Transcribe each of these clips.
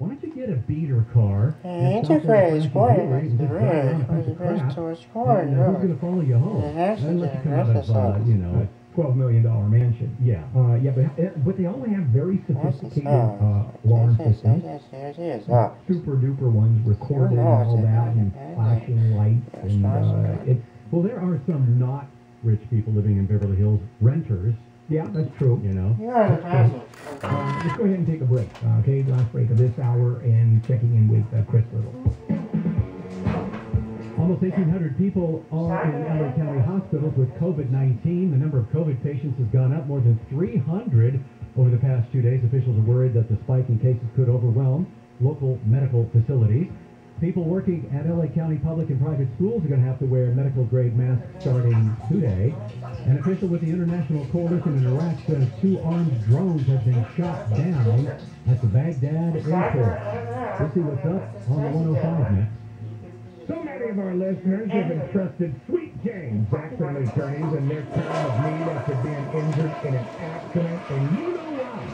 Why don't you get a beater car and It's stop a at a crazy flashy sport. jewelry and It's just drive around a bunch of crap? And who's going to follow you home? And let you come out of, $12 million mansion. Yeah, but they all have very sophisticated alarm systems. Super duper ones recording and all that, and flashing lights. And well, there are some not rich people living in Beverly Hills, renters. Yeah, that's true. Let's go ahead and take a break. Okay, last break of this hour, and checking in with Chris Little. Almost 1,800 people are in LA County hospitals with COVID-19. The number of COVID patients has gone up more than 300 over the past 2 days. Officials are worried that the spike in cases could overwhelm local medical facilities. People working at LA County public and private schools are going to have to wear medical-grade masks starting today. An official with the International Coalition in Iraq says 2 armed drones have been shot down at the Baghdad airport. We'll see what's up on the 105 next. So many of our listeners have entrusted Sweet James accident attorneys in their time of need after being injured in an accident, and you know why.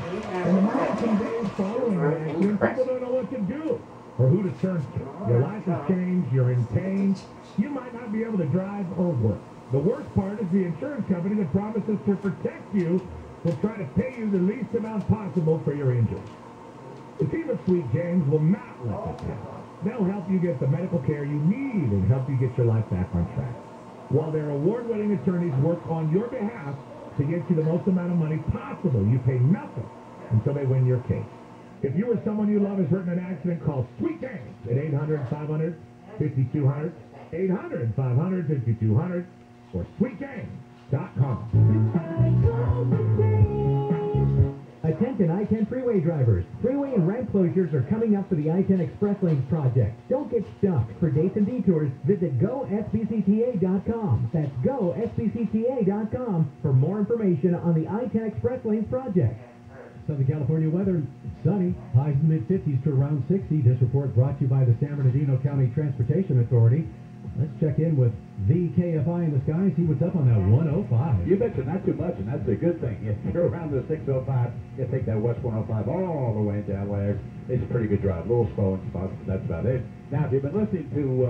In the months and days following an accident, people don't know what to do or who to turn to. Your life has changed, you're in pain, you might not be able to drive or work. The worst part is the insurance company that promises to protect you will try to pay you the least amount possible for your injury. The team at Sweet James will not let this happen. They'll help you get the medical care you need and help you get your life back on track. While their award-winning attorneys work on your behalf to get you the most amount of money possible, you pay nothing until they win your case. If you or someone you love is hurt in an accident, call Sweet James at 800-500-5200, 800-500-5200, or sweetjames.com. Attention I-10 freeway drivers. Freeway and ramp closures are coming up for the I-10 Express Lanes project. Don't get stuck. For dates and detours, visit GoSBCTA.com. That's GoSBCTA.com for more information on the I-10 Express Lanes project. Southern California weather, sunny, highs in the mid-50s to around 60. This report brought to you by the San Bernardino County Transportation Authority. Let's check in with the KFI in the sky and see what's up on that 105. You betcha, not too much, and that's a good thing. If you're around the 605, you take that West 105 all the way into LAX. It's a pretty good drive. A little slow in spots, but that's about it. Now, if you've been listening to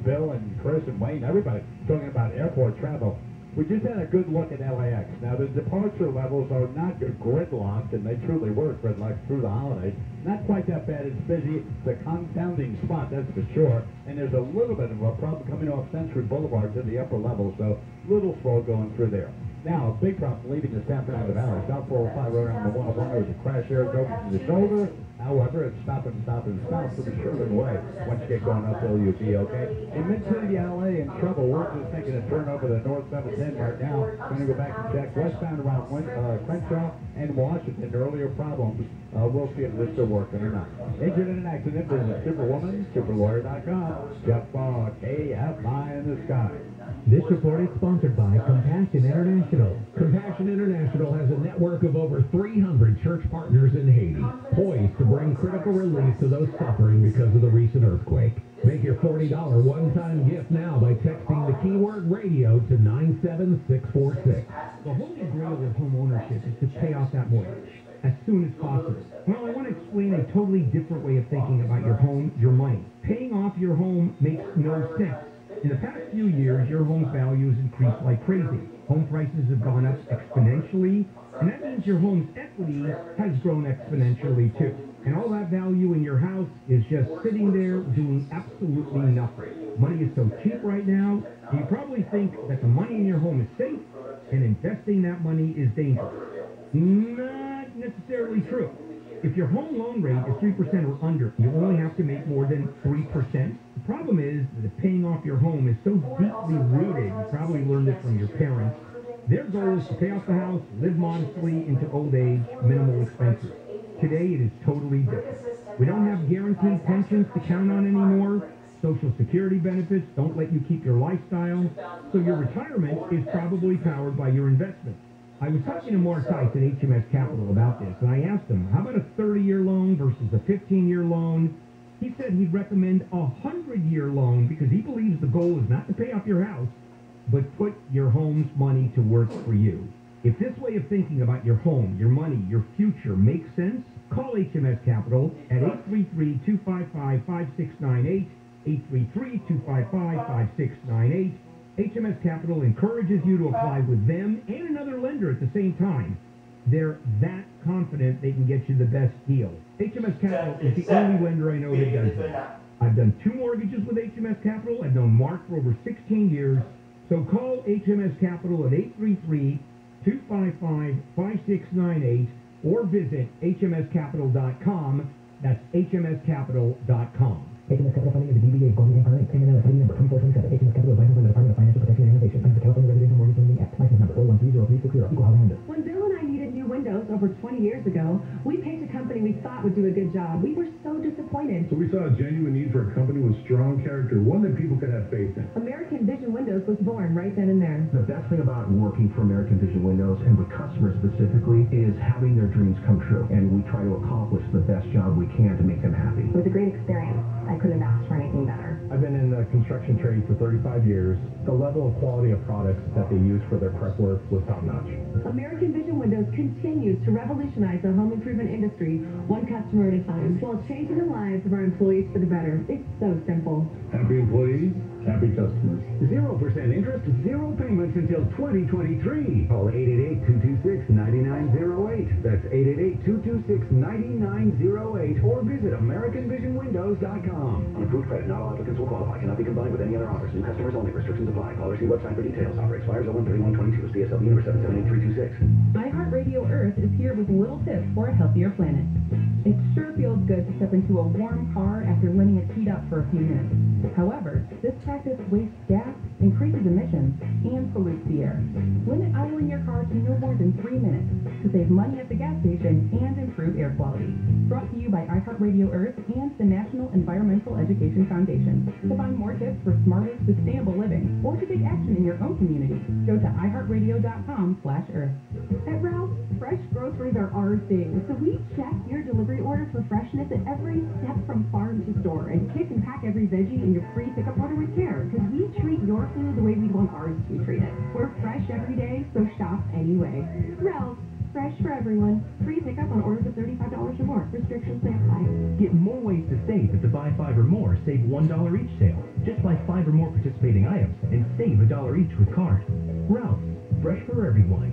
Bill and Chris and Wayne, everybody talking about airport travel, we just had a good look at LAX. Now, the departure levels are not gridlocked, and they truly were gridlocked through the holidays. Not quite that bad. It's busy. The confounding spot, that's for sure. And there's a little bit of a problem coming off Century Boulevard to the upper level, so a little slow going through there. Now, a big problem leaving the San Fernando Valley. South 405 right around the 101. There was a crash there. It's over to the shoulder. However, it's stop and stop to the Sherman Way. Once you get going uphill, you'll be okay. In Mid-City, LA, in trouble. We're just taking a turn over the North 710 right now. Going to go back and check westbound around Crenshaw and Washington. Earlier problems. We'll see if this is still working or not. Injured in an accident. Visit Superwoman, superlawyer.com. Jeff Ball, KFI in the sky. This report is sponsored by Compassion International. Compassion International has a network of over 300 church partners in Haiti, poised to bring critical relief to those suffering because of the recent earthquake. Make your $40 one-time gift now by texting the keyword radio to 97646. The holy grail of home ownership is to pay off that mortgage as soon as possible. Well, I want to explain a totally different way of thinking about your home, your money. Paying off your home makes no sense. In the past few years, your home's value has increased like crazy. Home prices have gone up exponentially, and that means your home's equity has grown exponentially too. And all that value in your house is just sitting there doing absolutely nothing. Money is so cheap right now, you probably think that the money in your home is safe, and investing that money is dangerous. Not necessarily true. If your home loan rate is 3% or under, you only have to make more than 3%. The problem is that paying off your home is so deeply rooted, you probably learned it from your parents. Their goal is to pay off the house, live modestly into old age, minimal expenses. Today it is totally different. We don't have guaranteed pensions to count on anymore. Social Security benefits don't let you keep your lifestyle. So your retirement is probably powered by your investments. I was talking to Mark Tice at HMS Capital about this, and I asked him, how about a 30-year loan versus a 15-year loan? He said he'd recommend a 100-year loan because he believes the goal is not to pay off your house, but put your home's money to work for you. If this way of thinking about your home, your money, your future makes sense, Call HMS Capital at 833-255-5698, 833-255-5698. HMS Capital encourages you to apply with them and another lender at the same time. They're that confident they can get you the best deal. HMS Capital is the only lender I know that does that. I've done 2 mortgages with HMS Capital. I've known Mark for over 16 years. So call HMS Capital at 833-255-5698 or visit hmscapital.com. That's hmscapital.com. HMS Capital Funding is a DBA Goldman and Finance, payment number 30 number 2427. HMS Capital is licensed by the Department of Financial Protection and Innovation under the California Residential Mortgage Lending Act, license number 4130360, equal housing lender. When Bill and I needed new windows over 20 years ago, we picked a company we thought would do a good job. We were so disappointed. So we saw a genuine need for a company with strong character, one that people could have faith in. American Vision Windows was born right then and there. The best thing about working for American Vision Windows and with customers specifically is having their dreams come true. And we try to accomplish the best job we can to make them happy. It was a great experience. I couldn't have asked for anything better. I've been in the construction trade for 35 years. The level of quality of products that they use for their prep work was top-notch. American Vision Windows continues to revolutionize the home improvement industry, one customer at a time, while changing the lives of our employees for the better. It's so simple. Happy employees, happy customers. 0% interest, 0 payments until 2023. Call 888-226-9908. That's 888-226-9908 or visit AmericanVisionWindows.com. On approved credit, not all applicants will qualify. Cannot be combined with any other offers. New customers only. Restrictions apply. Call or see website for details. Offer expires 01/31/22. CSLB number 778326. iHeartRadio Earth is here with little tips for a healthier planet. It sure feels good to step into a warm car after letting it heat up for a few minutes. However, this practice wastes gas, increases emissions, and pollutes the air. Limit idling your car to no more than 3 minutes to save money at the gas station and improve air quality. Brought to you by iHeartRadio Earth and the National Environmental Education Foundation. To find more tips for smarter, sustainable living or to take action in your own community, go to iHeartRadio.com/Earth. At Ralph's, fresh groceries are our thing, so we check your delivery order for freshness at every step from farm to store and pick and pack every veggie in your free pickup order with care, because we treat your food the way we want ours to be treated. We're fresh every day, so shop anyway. Ralph's, fresh for everyone. Free pickup on orders of $35 or more. Restrictions may apply. Get more ways to save at the Buy 5 or More Save $1 each sale. Just buy 5 or more participating items and save $1 each with card. Ralph's, fresh for everyone.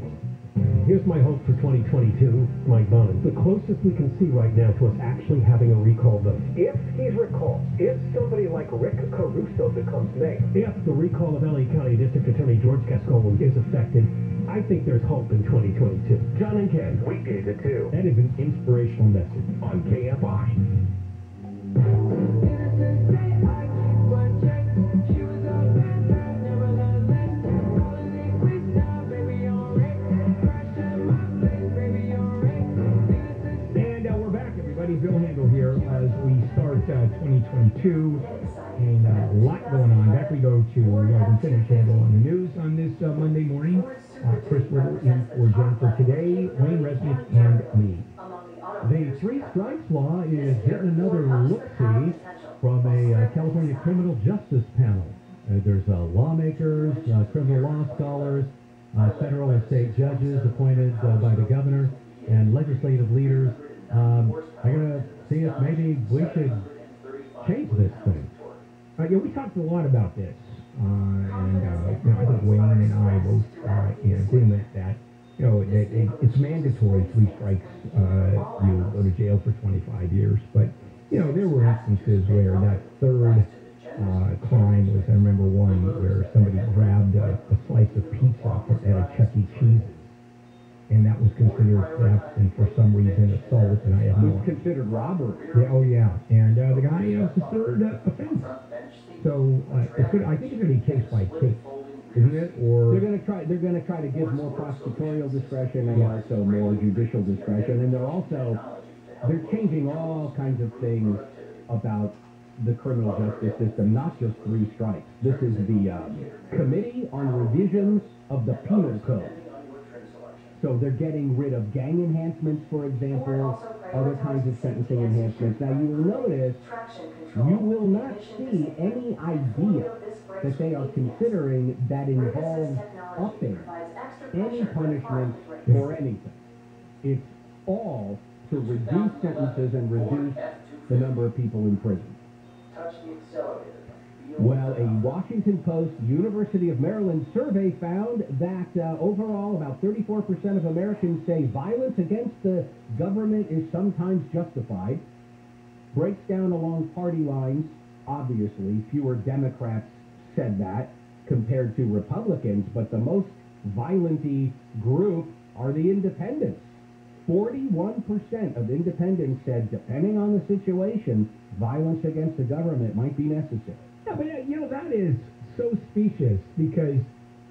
Here's my hope for 2022, Mike Bond. The closest we can see right now to us actually having a recall vote. If he's recalled, if somebody like Rick Caruso becomes mayor, If the recall of LA County District Attorney George Gascon is affected, I think there's hope in 2022. John and Ken, weekdays at 2. that is an inspirational message on KFI. Bill Handel here as we start 2022, and a lot going on. Back we go to Lieutenant Handel on the news on this Monday morning. Chris Riddle in for Jennifer today, Wayne Resnick, and me. The 3 strikes law is getting another look-see from a California criminal justice panel. There's lawmakers, criminal law scholars, federal and state judges appointed by the governor, and legislative leaders. I'm going to see if maybe we should change this thing. We talked a lot about this, and I think Wayne and I both in agreement that it's mandatory 3 strikes. You go to jail for 25 years, but there were instances where that third crime was. I remember one where somebody grabbed a slice of pizza at a Chuck E. Cheese. And that was considered theft, and for some reason assault, and I have no. It was considered robbery. Yeah, oh yeah, and the guy was the third offense. So it's good. I think it's going to be case by case, isn't it? Or They're going to try to give more prosecutorial discretion and also more judicial discretion, and they're changing all kinds of things about the criminal justice system, not just 3 strikes. This is the Committee on Revisions of the Penal Code. So they're getting rid of gang enhancements, for example, other kinds of sentencing enhancements. Now you will notice, you will not see any idea that they are considering that involves upping any punishment or anything. It's all to reduce sentences and reduce the number of people in prison. Well, a Washington Post University of Maryland survey found that overall about 34% of Americans say violence against the government is sometimes justified. Breaks down along party lines, obviously. Fewer Democrats said that compared to Republicans, but the most violent-y group are the independents. 41% of independents said, depending on the situation, violence against the government might be necessary. Yeah, but that is so specious because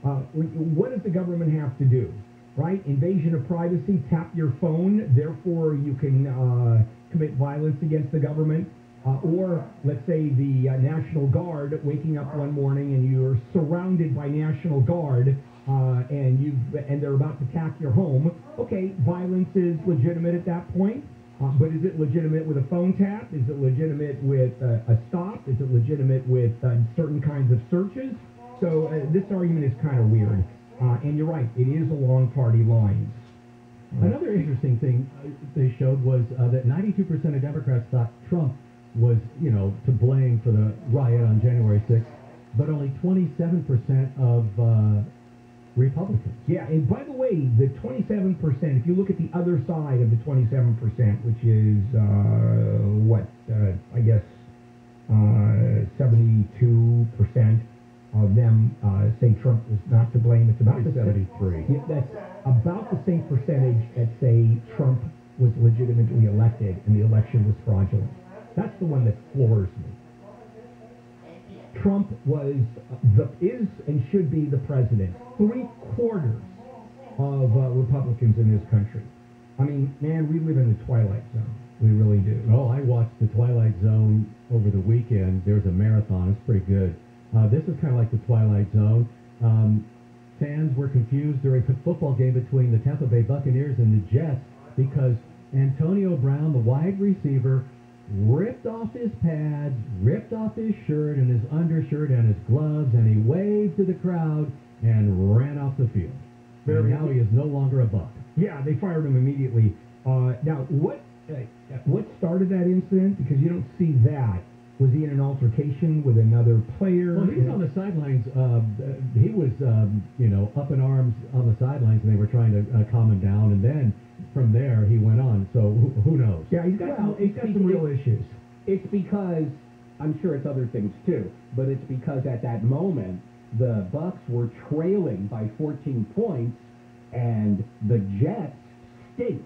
what does the government have to do, right? Invasion of privacy, tap your phone, therefore you can commit violence against the government. Or, let's say, the National Guard waking up one morning and you're surrounded by National Guard and they're about to attack your home. Okay, violence is legitimate at that point. But is it legitimate with a phone tap? Is it legitimate with a stop? Is it legitimate with certain kinds of searches? So this argument is kind of weird. And you're right, it is along party lines. Another interesting thing they showed was that 92% of Democrats thought Trump was, to blame for the riot on January 6th, but only 27% of Republicans. Yeah, and by the way, the 27%, if you look at the other side of the 27%, which is, I guess 72% of them say Trump was not to blame. It's about 73. Yeah, that's about the same percentage that say Trump was legitimately elected and the election was fraudulent. That's the one that floors me. Trump is and should be the president. 3/4 of Republicans in this country. I mean, man, we live in the twilight zone. We really do. Oh, I watched the Twilight Zone over the weekend. There's a marathon. It's pretty good. This is kind of like the Twilight Zone. Fans were confused during a football game between the Tampa Bay Buccaneers and the Jets because Antonio Brown, the wide receiver, ripped off his pads, ripped off his shirt and his undershirt and his gloves, and he waved to the crowd and ran off the field. And now he is no longer a Buck. Yeah, they fired him immediately. Now, what started that incident? Because you don't see that. Was he in an altercation with another player? Well, he was on the sidelines. He was, up in arms on the sidelines, and they were trying to calm him down. And then from there, he went on. So who knows? Yeah, he's got some real issues. It's because, I'm sure it's other things too, but it's because at that moment, the Bucks were trailing by 14 points, and the Jets stink.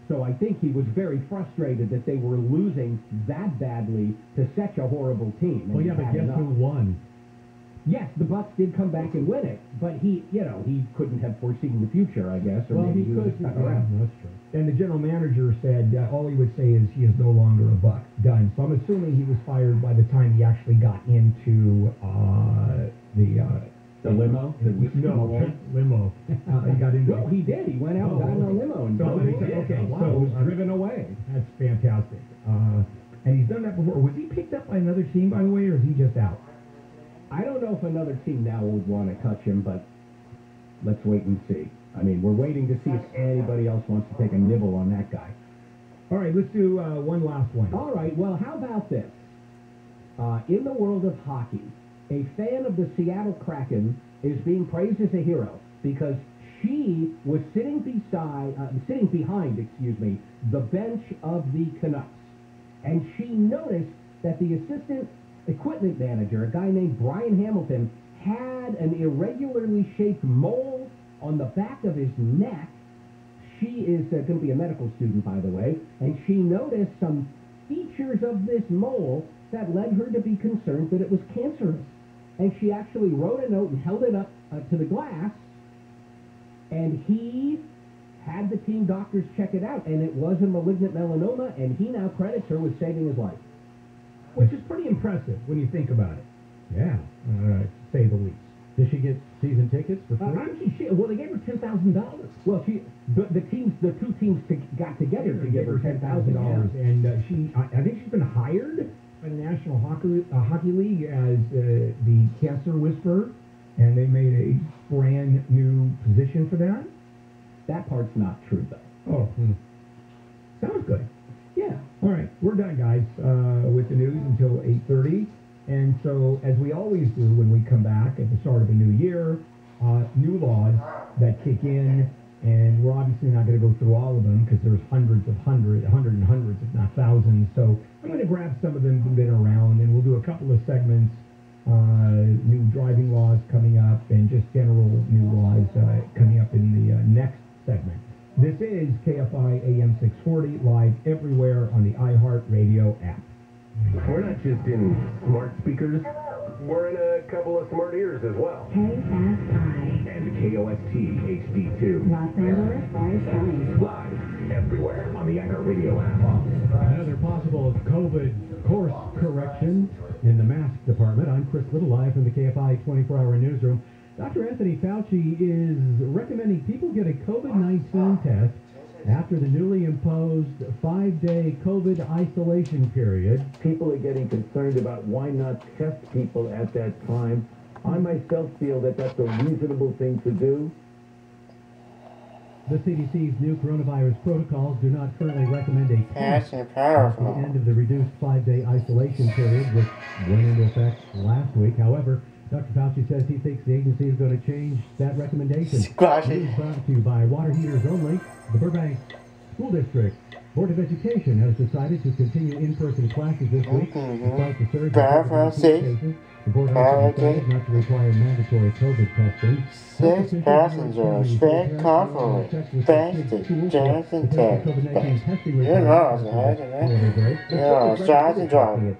So I think he was very frustrated that they were losing that badly to such a horrible team. Well, yeah, but guess who won? Yes, the Bucks did come back and win it, but he couldn't have foreseen the future, I guess, or maybe he was stuck around. That's true. And the general manager said all he would say is he is no longer a Buck. Done. So I'm assuming he was fired by the time he actually got into the limo? Limo. He got into. Well, he did. He went out and got in a limo and was driven away. That's fantastic. And he's done that before. Was he picked up by another team, by the way, or is he just out? I don't know if another team now would want to touch him, but let's wait and see. I mean, we're waiting to see if anybody else wants to take a nibble on that guy. All right, let's do one last one. All right, well, how about this? In the world of hockey, a fan of the Seattle Kraken is being praised as a hero because she was sitting behind the bench of the Canucks, and she noticed that the assistant equipment manager, a guy named Brian Hamilton, had an irregularly shaped mole on the back of his neck. She is going to be a medical student, by the way, and she noticed some features of this mole that led her to be concerned that it was cancerous. And she actually wrote a note and held it up to the glass, and he had the team doctors check it out, and it was a malignant melanoma, and he now credits her with saving his life. Which is pretty impressive when you think about it. Yeah. To say the least. Did she get season tickets for free? Well, they gave her $10,000. Well, the two teams got together to give her $10,000, and I think she's been hired by the National Hockey League as the cancer whisperer, and they made a brand new position for that. That part's not true, though. Oh. Sounds good. Yeah. All right. We're done, guys, with the news until 8:30. And so, as we always do when we come back at the start of a new year, new laws that kick in, and we're obviously not going to go through all of them because there's hundreds, if not thousands. So I'm going to grab some of them that have been around, and we'll do a couple of segments, new driving laws coming up, and just general new laws coming up in the next segment. This is KFI AM 640, live everywhere on the iHeartRadio app. We're not just in smart speakers. We're in a couple of smart ears as well. KFI. And KOST HD2. Los Angeles, Live. Live everywhere on the iHeartRadio app. Another possible COVID course correction in the mask department. I'm Chris Little, live from the KFI 24-hour newsroom. Dr. Anthony Fauci is recommending people get a COVID-19 test after the newly imposed 5-day COVID isolation period. People are getting concerned about why not test people at that time. I myself feel that that's a reasonable thing to do. The CDC's new coronavirus protocols do not currently recommend a test at powerful. the end of the reduced 5-day isolation period, which went into effect last week. However, Dr. Fauci says he thinks the agency is going to change that recommendation. It is brought to you by Water Heaters Only. The Burbank School District Board of Education has decided to continue in-person classes this week despite the surge in COVID-19 cases. The board also decided not to require mandatory COVID testing. 6 passengers, very comfortable, basic, Jonathan Tech. You know, start to drive.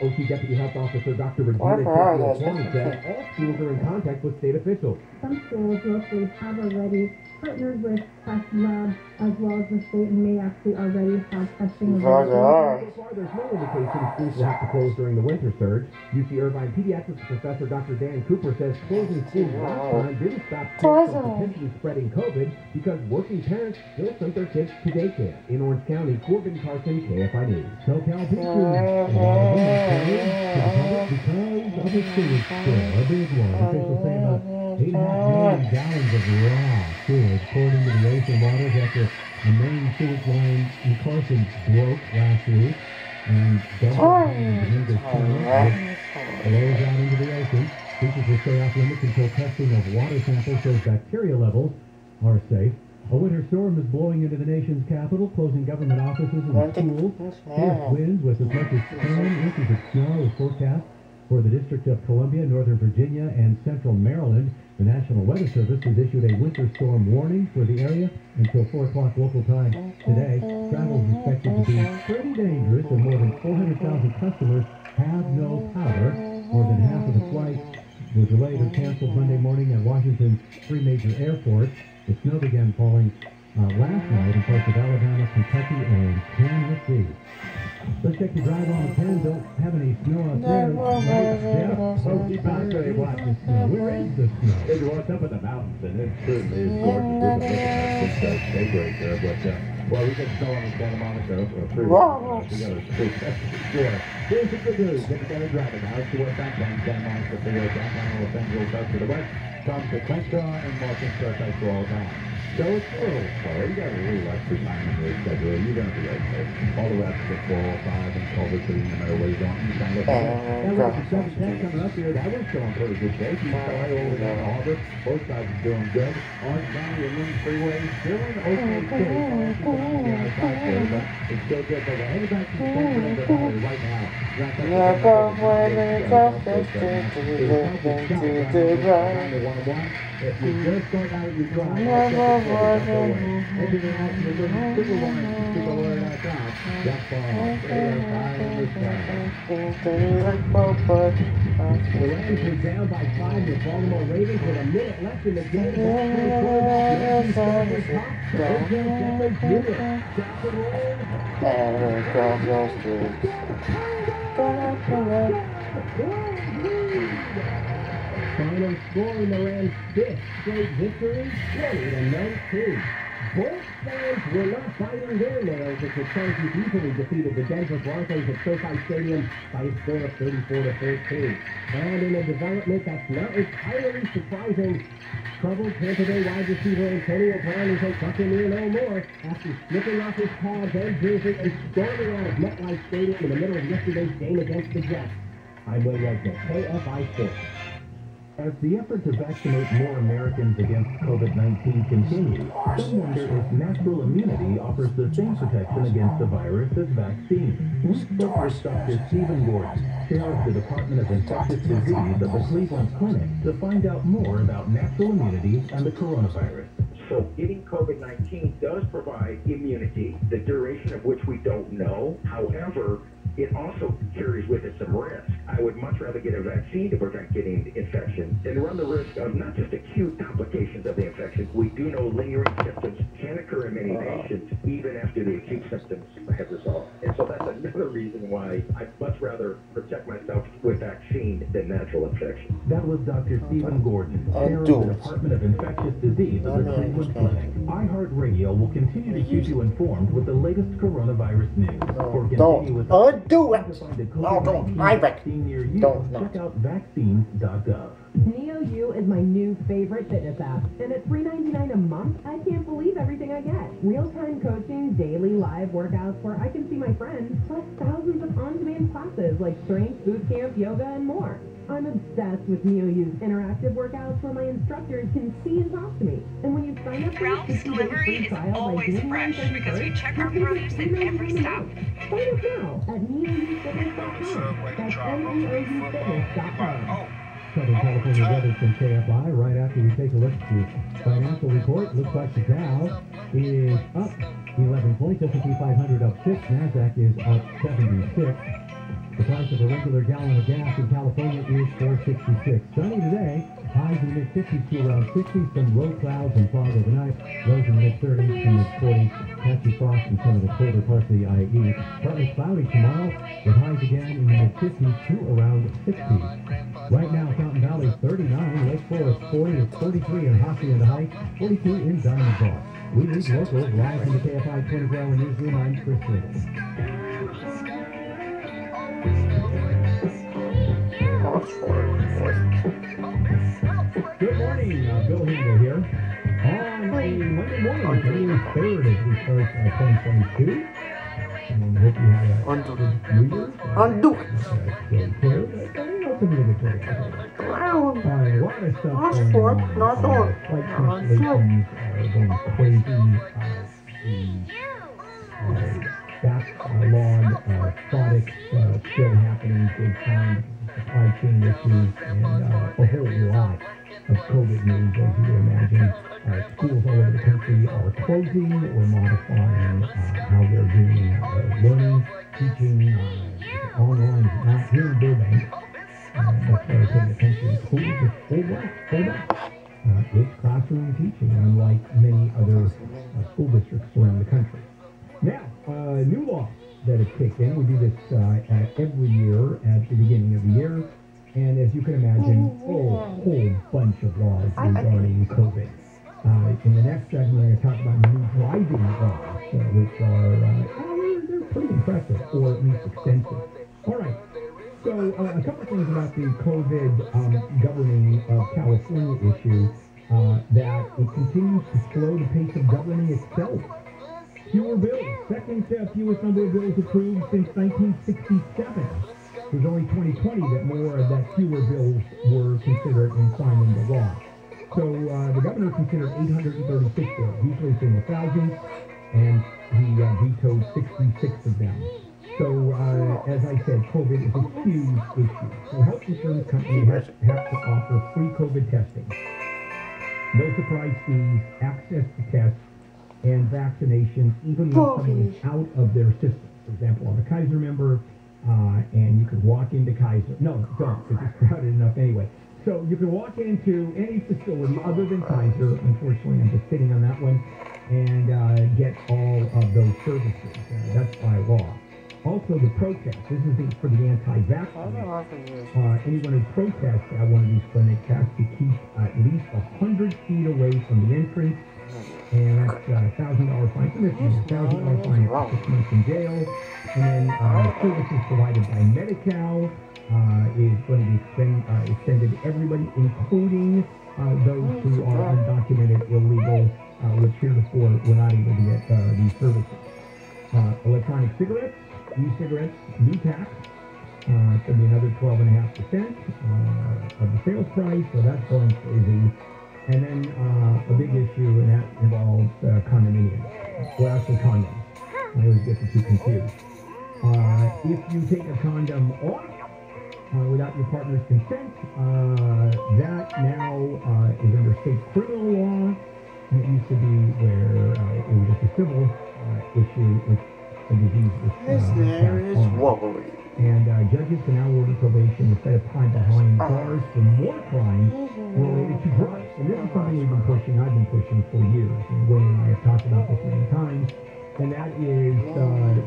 OC Deputy Health Officer Dr. Regina said all schools are in contact with state officials. Some schools locally have already partnered with test labs as well as the state and may actually already have testing available. So far, there's no indication schools will have to close during the winter surge. UC Irvine Pediatrics Professor Dr. Dan Cooper says closing schools last time didn't stop kids from potentially spreading COVID because working parents still sent their kids to daycare. In Orange County, Corbin Carson, KFI News. SoCal Beaches because of a sewage spill, a big one. Officials say about 8.5 million gallons of raw sewage poured into the ocean waters after a main sewage line in Carson broke last week and dumped into the channel, flows out into the ocean. Beaches will stay off limits until testing of water samples shows bacteria levels are safe. A winter storm is blowing into the nation's capital, closing government offices and schools. Fierce winds with as much as 10 inches of snow is forecast for the District of Columbia, Northern Virginia, and Central Maryland. The National Weather Service has issued a winter storm warning for the area until 4 o'clock local time today. Travel is expected to be pretty dangerous, and more than 400,000 customers have no power. More than half of the flights were delayed or canceled Monday morning at Washington's 3 major airports. The snow began falling last night in parts of Alabama, Kentucky, and Tennessee. Let's check the drive on the 10. Don't have any snow out there. Jeff, watch the snow. Where is the snow? It's what's up in the mountains, and it certainly is gorgeous. We've been looking at some stuff daybreak there, but well, we get snow on the Santa Monica freeway. We got a street. Sure. Here's the good news. Get better driving now. It's the westbound Santa Monica freeway downtown Los Angeles up to the west. Comes to Crenshaw and Martin Circle for all time. So it's a little slow. You got a little less time in your schedule. You're going to be okay. All the rest of the 405 and Culver City, no matter where you're going, you kind of look at it. That was the 710 coming up here. That was showing pretty good shape. You saw it over there in Harbor. Both sides are doing good. Orange County and Lynn Freeway still in okay shape. It's still good, but we're headed back to the San Fernando Valley right now. If you just start out your drive, everything else is in superwire.com. That's the Rams are down by 5 with Baltimore Ravens with a minute left in the game. Final score in the Rams' 5th straight victory, 20-2. Colts fans were not biting their nails as the Chargers easily defeated the Denver Broncos at SoFi Stadium by a score of 34-13. And in a development that's not entirely surprising, troubled Tampa Bay wide receiver Antonio Brown is a Buccaneer no more after slipping off his pads and jersey and storming out of MetLife Stadium in the middle of yesterday's game against the Jets. I'm Wayne Wagner, KFI Sports. As the effort to vaccinate more Americans against COVID-19 continues, some wonder if natural immunity offers the same protection against the virus as vaccines. We spoke with Dr. Stephen Gordon, chair of the Department of Infectious Disease at the Cleveland Clinic, to find out more about natural immunity and the coronavirus. So getting COVID-19 does provide immunity, the duration of which we don't know. However, it also carries with it some risk. I would much rather get a vaccine to prevent getting the infection than run the risk of not just acute complications of the infection. We do know lingering symptoms can occur in many patients even after the acute symptoms have resolved. And so that's another reason why I'd much rather protect myself with vaccine than natural infection. That was Dr. Stephen Gordon, chair of the Department of Infectious Disease at the Cleveland Clinic. iHeartRadio will continue to keep you informed with the latest coronavirus news. For continuous do it! No, don't. My vaccine near you, check out vaccines.gov. NeoU is my new favorite fitness app, and at $3.99 a month, I can't believe everything I get. Real-time coaching, daily live workouts where I can see my friends, plus thousands of on-demand classes like strength, boot camp, yoga, and more. I'm obsessed with NeoU's interactive workouts where my instructors can see and talk to me. And when you sign up for a 60-day free trial by June 1st, because we check our produce at every step. Sign up now at neoufitness.com. That's neoufitness.com. Southern California weather from KFI. Right after we take a look at the financial report, looks like the Dow is up 11 points. S&P 500 up 6. NASDAQ is up 76. The price of a regular gallon of gas in California is $4.66. Sunny today. Highs in the mid-50s to around 60. Some low clouds and fog overnight. Lows in the mid-30s to mid-40s. Patchy frost in some of the colder parts of the IE. Partly cloudy tomorrow, with highs again in the mid-50s to around 60s. Right now, Fountain Valley 39, Lake Forest 40 to 43 in Hockey and the Heights, 42 in Diamond Bar. We lead locals live from the KFI 24-hour newsroom. I'm Chris Little. Good morning, Bill Hingle here. On a Monday morning, January 3rd, as we start 2022. And I hope you had a good New Year's. Undo it. A lot of stuff going on. Not on. Flight cancellations are going crazy. The backlog products still happening big time. Supply chain issues and a whole lot of COVID news, as you can imagine. Schools all over the country are closing or modifying how they're doing learning, teaching, online. Not here in Burbank. That's why I'm paying attention. Schools are full back. It's classroom teaching, unlike many other school districts around the country. Now, new laws that have kicked in. We do this every year at the beginning of the year. And as you can imagine, a whole bunch of laws regarding COVID. In the next segment, we're going to talk about new driving laws, which are they're pretty impressive, or at least extensive. All right. So a couple of things about the COVID governing of California issue, that it continues to slow the pace of governing itself. Fewer bills. Second fewest number of bills approved since 1967. It was only 2020 that fewer bills were considered in signing the law. So the governor considered 836 bills. Usually it's in the thousands, and he vetoed 66 of them. So as I said, COVID is a huge issue. So health insurance companies have to offer free COVID testing. No surprise fees, access to tests, and vaccinations, even when someone is out of their system. For example, I'm a Kaiser member, and you could walk into Kaiser. No, don't, because it's crowded enough anyway. So you can walk into any facility other than Kaiser. Unfortunately, I'm just sitting on that one, and get all of those services. That's by law. Also, the protest. This is for the anti-vaxxers. Anyone who protests at one of these clinics has to keep at least 100 feet away from the entrance and that's $1,000 fine for misdemeanor, $1,000 fine for 6 months in jail, and then services provided by Medi-Cal is going to be extended to everybody, including those who are undocumented, illegal, which heretofore were not able to get these services. Electronic cigarettes, e-cigarettes, new tax. It's going to be another 12.5% of the sales price, so that's going crazy. And then a big issue, and that involves condominiums. Well, actually condoms. I always get the two confused. If you take a condom off without your partner's consent, that now is under state criminal law. And it used to be where it was just a civil issue if a disease was passed on. And judges can now order probation instead of time behind bars for more crimes related to drugs. And this is something we've been pushing, I've been pushing for years. And Wayne and I have talked about this many times. And that is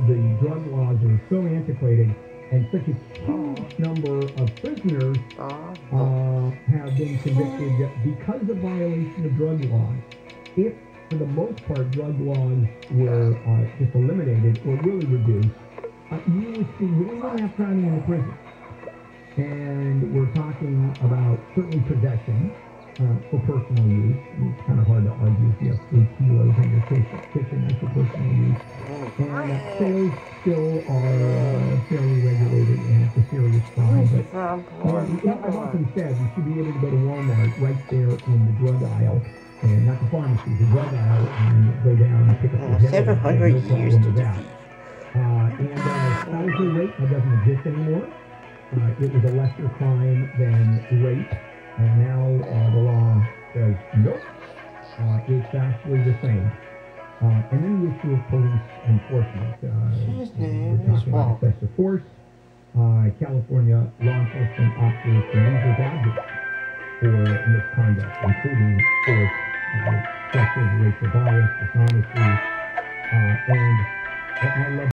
the drug laws are so antiquated, and such a huge number of prisoners have been convicted because of violation of drug laws. If, for the most part, drug laws were just eliminated or really reduced, you would see we don't have crime in the prison. And we're talking about certainly possession for personal use. It's kind of hard to argue if you have 3 kilos in your kitchen, that's for personal use. And sales still are fairly regulated, and it's a serious crime. But I've often said you should be able to go to Walmart right there in the drug aisle, and not the pharmacy, the drug aisle, and go down and pick up your heroin. 700 years to defeat. And spousal rape doesn't exist anymore. It was a lesser crime than rape. Now the law says nope. It's actually the same. And then the issue of police enforcement. We're talking about excessive force. California law enforcement officers can use their badges for misconduct, including force, sexual, racial bias, dishonesty, and I love